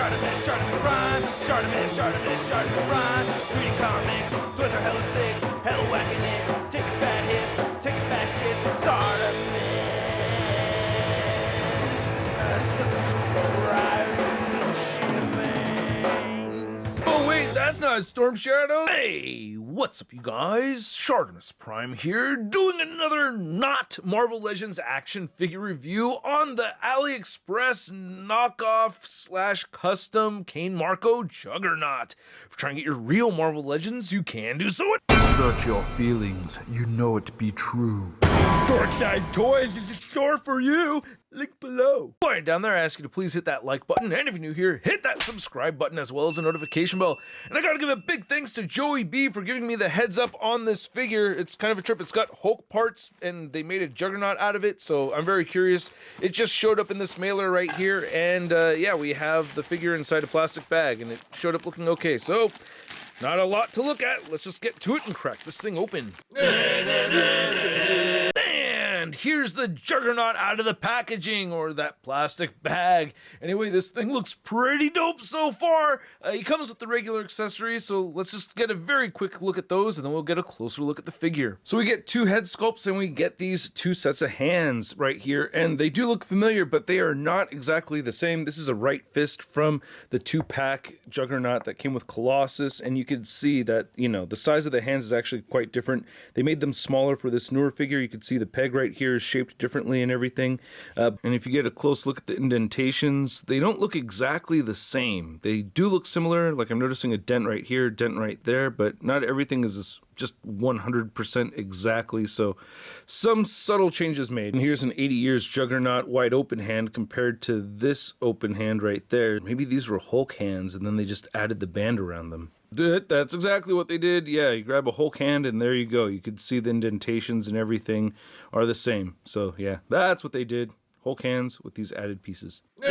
ShartimusPrime, ShartimusPrime. Reading comics, toys are hella sick, hella whacking it, taking bad hits, taking bash kits. Subscribe. Oh wait, that's not Storm Shadow. Hey, what's up you guys? ShartimusPrime here, doing another not Marvel Legends action figure review on the AliExpress knockoff / custom Kane Marco Juggernaut. If you're trying to get your real Marvel Legends, you can do so. Search your feelings, you know it be true. Darkside Toys is a store for you. Link below. While you're down there, I ask you to please hit that like button, and if you're new here, hit that subscribe button as well as the notification bell. And I gotta give a big thanks to Joey B for giving me the heads up on this figure. It's kind of a trip. It's got Hulk parts, and they made a Juggernaut out of it, so I'm very curious. It just showed up in this mailer right here, and yeah, we have the figure inside a plastic bag, and it showed up looking okay. So, not a lot to look at. Let's just get to it and crack this thing open. And here's the Juggernaut out of the packaging, or that plastic bag. Anyway, this thing looks pretty dope so far. He comes with the regular accessories, so let's just get a very quick look at those, and then we'll get a closer look at the figure. So we get two head sculpts, and we get these two sets of hands right here, and they do look familiar, but they are not exactly the same. This is a right fist from the 2-pack Juggernaut that came with Colossus, and you can see that, you know, the size of the hands is actually quite different. They made them smaller for this newer figure. You can see the peg right here is shaped differently and everything. And if you get a close look at the indentations, they don't look exactly the same. They do look similar, like I'm noticing a dent right here, dent right there, but not everything is just 100% exactly, so some subtle changes made. And here's an 80 years Juggernaut wide open hand compared to this open hand right there. Maybe these were Hulk hands and then they just added the band around them. That's exactly what they did. Yeah, you grab a Hulk hand and there you go. You could see the indentations and everything are the same. So yeah, that's what they did. Hulk hands with these added pieces. So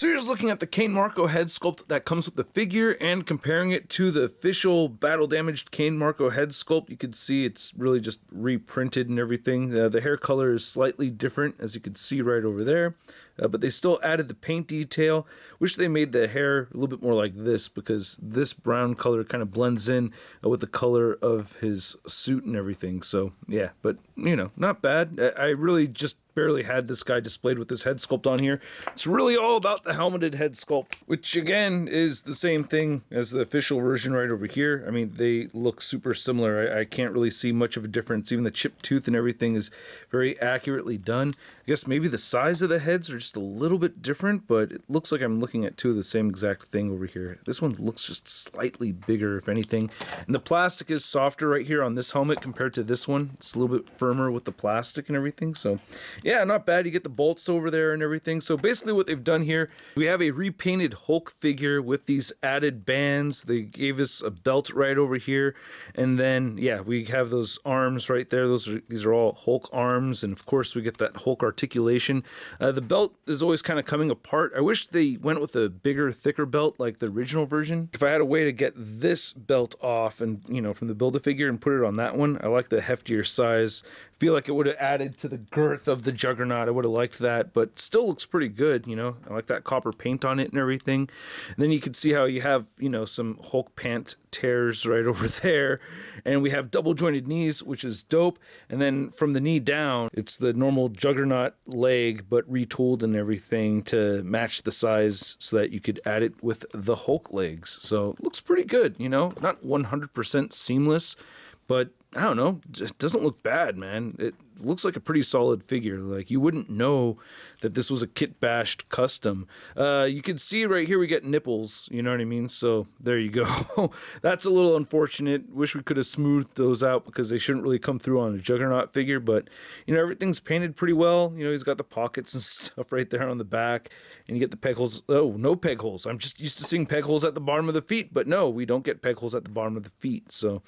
you're just looking at the Kane Marco head sculpt that comes with the figure and comparing it to the official battle damaged Kane Marco head sculpt. You can see it's really just reprinted and everything. The hair color is slightly different, as you can see right over there. But they still added the paint detail. Wish they made the hair a little bit more like this, because this brown color kind of blends in with the color of his suit and everything. So yeah, but you know, not bad. I really just barely had this guy displayed with this head sculpt on here. It's really all about the helmeted head sculpt, which again is the same thing as the official version right over here. I mean, they look super similar. I can't really see much of a difference. Even the chipped tooth and everything is very accurately done. I guess maybe the size of the heads are just a little bit different, but it looks like I'm looking at two of the same exact thing over here. This one looks just slightly bigger, if anything. And the plastic is softer right here on this helmet compared to this one. It's a little bit firmer with the plastic and everything. So yeah, not bad. You get the bolts over there and everything. So basically what they've done here, we have a repainted Hulk figure with these added bands. They gave us a belt right over here. And then, yeah, we have those arms right there. These are all Hulk arms. And of course we get that Hulk articulation. The belt is always kind of coming apart. I wish they went with a bigger, thicker belt like the original version. If I had a way to get this belt off and, you know, from the Build-A-Figure and put it on that one, I like the heftier size. Feel like it would have added to the girth of the Juggernaut. I would have liked that, but still looks pretty good, you know. I like that copper paint on it and everything. And then you can see how you have, you know, some Hulk pant tears right over there. And we have double jointed knees, which is dope. And then from the knee down, it's the normal Juggernaut leg, but retooled and everything to match the size so that you could add it with the Hulk legs. So it looks pretty good, you know, not 100% seamless, but I don't know, it doesn't look bad, man. It looks like a pretty solid figure. Like, you wouldn't know that this was a Kitbash custom. You can see right here we get nipples, you know what I mean? So there you go. That's a little unfortunate. Wish we could have smoothed those out because they shouldn't really come through on a Juggernaut figure, but you know, everything's painted pretty well. You know, he's got the pockets and stuff right there on the back, and you get the peg holes. Oh, no peg holes. I'm just used to seeing peg holes at the bottom of the feet, but no, we don't get peg holes at the bottom of the feet. So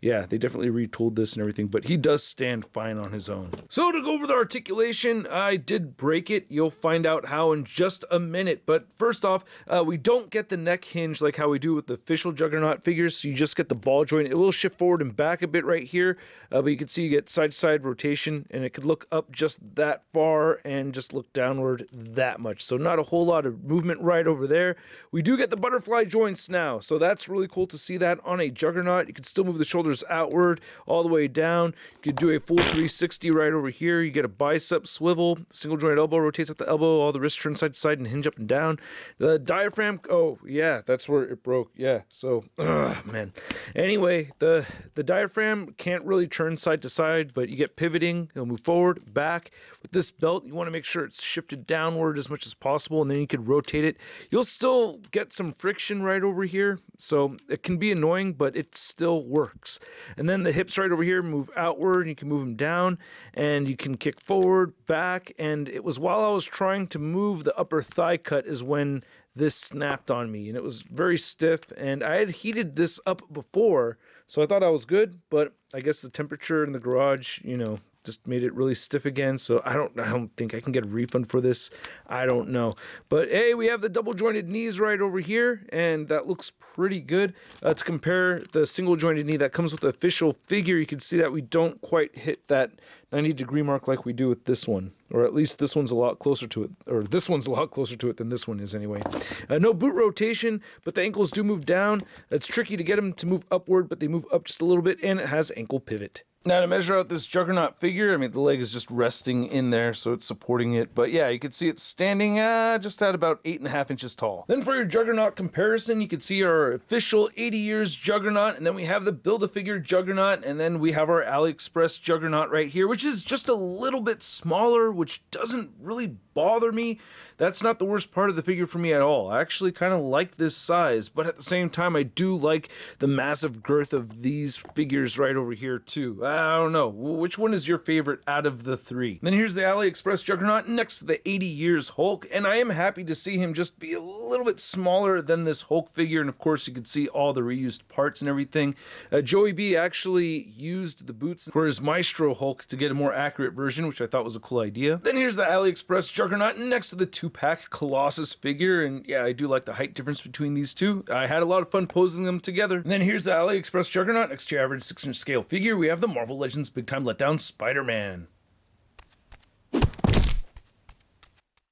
yeah, they definitely retooled this and everything, but he does stand fine on his own. So to go over the articulation, I did break it. You'll find out how in just a minute. But first off, we don't get the neck hinge like how we do with the official Juggernaut figures. So you just get the ball joint. It will shift forward and back a bit right here, but you can see you get side-to-side rotation, and it could look up just that far and just look downward that much. So not a whole lot of movement right over there. We do get the butterfly joints now, so that's really cool to see that on a Juggernaut. You can still move the shoulders outward all the way down. You could do a full 360 right over here. You get a bicep swivel, single joint elbow rotates at the elbow, all the wrists turn side to side and hinge up and down. The diaphragm, oh yeah, that's where it broke. Yeah, so man. Anyway, the diaphragm can't really turn side to side, but you get pivoting. It'll move forward, back. With this belt, you want to make sure it's shifted downward as much as possible, and then you could rotate it. You'll still get some friction right over here, so it can be annoying, but it still works. And then the hips right over here move outward, and you can move them down, and you can kick forward, back, and it was while I was trying to move the upper thigh cut is when this snapped on me, and it was very stiff, and I had heated this up before, so I thought I was good, but I guess the temperature in the garage, you know, just made it really stiff again. So I don't think I can get a refund for this. I don't know. But hey, we have the double jointed knees right over here, and that looks pretty good. To compare the single jointed knee that comes with the official figure, you can see that we don't quite hit that 90-degree mark like we do with this one, or at least this one's a lot closer to it, or this one's a lot closer to it than this one is anyway. No boot rotation, but the ankles do move down. It's tricky to get them to move upward, but they move up just a little bit, and it has ankle pivot. Now to measure out this Juggernaut figure, I mean, the leg is just resting in there, so it's supporting it. But yeah, you can see it's standing just at about 8.5 inches tall. Then for your Juggernaut comparison, you can see our official 80 years Juggernaut, and then we have the Build-A-Figure Juggernaut, and then we have our AliExpress Juggernaut right here, which is just a little bit smaller, which doesn't really bother me. That's not the worst part of the figure for me at all. I actually kind of like this size, but at the same time, I do like the massive girth of these figures right over here too. I don't know. Which one is your favorite out of the three? Then here's the AliExpress Juggernaut next to the 80 years Hulk, and I am happy to see him just be a little bit smaller than this Hulk figure, and of course you can see all the reused parts and everything. Joey B actually used the boots for his Maestro Hulk to get a more accurate version, which I thought was a cool idea. Then here's the AliExpress Juggernaut next to the 2-pack Colossus figure, and yeah, I do like the height difference between these two. I had a lot of fun posing them together. And then here's the AliExpress Juggernaut next to your average 6-inch scale figure. We have the Marvel Legends Big Time Letdown Spider-Man.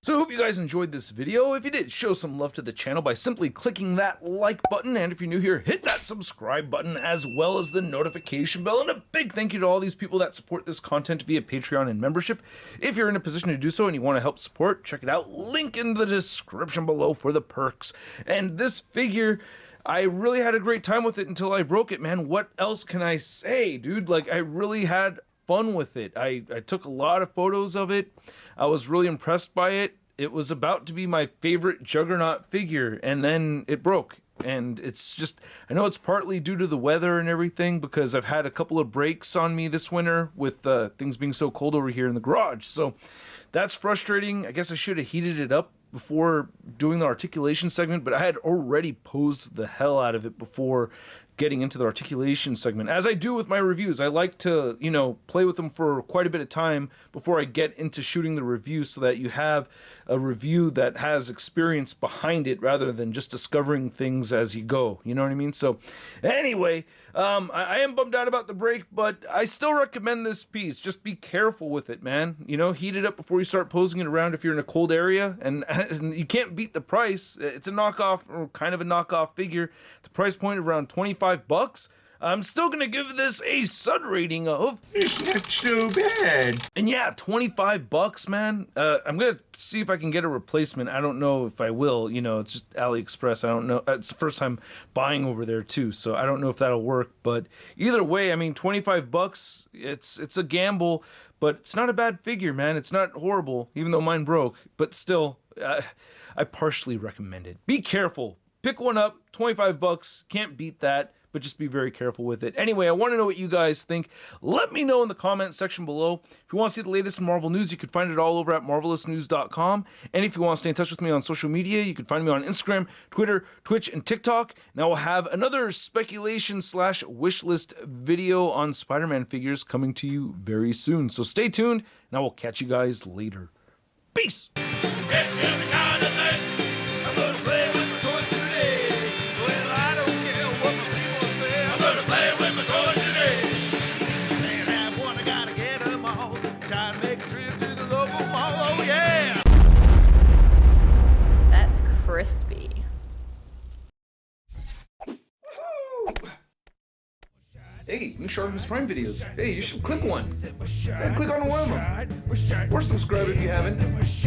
So I hope you guys enjoyed this video. If you did, show some love to the channel by simply clicking that like button, and if you're new here, hit that subscribe button as well as the notification bell. And a big thank you to all these people that support this content via Patreon and membership. If you're in a position to do so and you want to help support, check it out. Link in the description below for the perks. And this figure, I really had a great time with it until I broke it, man. What else can I say, dude? Like, I really had fun with it. I took a lot of photos of it. I was really impressed by it. It was about to be my favorite Juggernaut figure, and then it broke. And it's just, I know it's partly due to the weather and everything, because I've had a couple of breaks on me this winter with things being so cold over here in the garage. So that's frustrating. I guess I should have heated it up before doing the articulation segment, but I had already posed the hell out of it before getting into the articulation segment. As I do with my reviews, I like to, you know, play with them for quite a bit of time before I get into shooting the review, so that you have a review that has experience behind it rather than just discovering things as you go. You know what I mean? So anyway, I am bummed out about the break, but I still recommend this piece. Just be careful with it, man. You know, heat it up before you start posing it around if you're in a cold area, and you can't beat the price. It's a knockoff, or kind of a knockoff figure. The price point of around $25. I'm still gonna give this a sud rating of, It's not so bad. and yeah, $25, man. I'm gonna see if I can get a replacement. I don't know if I will. You know, it's just AliExpress. I don't know. It's the first time buying over there too, so I don't know if that'll work. But either way, I mean, $25. It's a gamble, but it's not a bad figure, man. It's not horrible, even though mine broke. But still, I partially recommend it. Be careful. Pick one up, 25 bucks, can't beat that, but just be very careful with it. Anyway, I want to know what you guys think. Let me know in the comments section below. If you want to see the latest in Marvel news, you can find it all over at marvelousnews.com. And if you want to stay in touch with me on social media, you can find me on Instagram, Twitter, Twitch, and TikTok. And I will have another speculation/wishlist video on Spider-Man figures coming to you very soon. So stay tuned, and I will catch you guys later. Peace! That's crispy. Hey, new ShartimusPrime videos. Hey, you should click one. Yeah, click on one of them. Or subscribe if you haven't. Your face,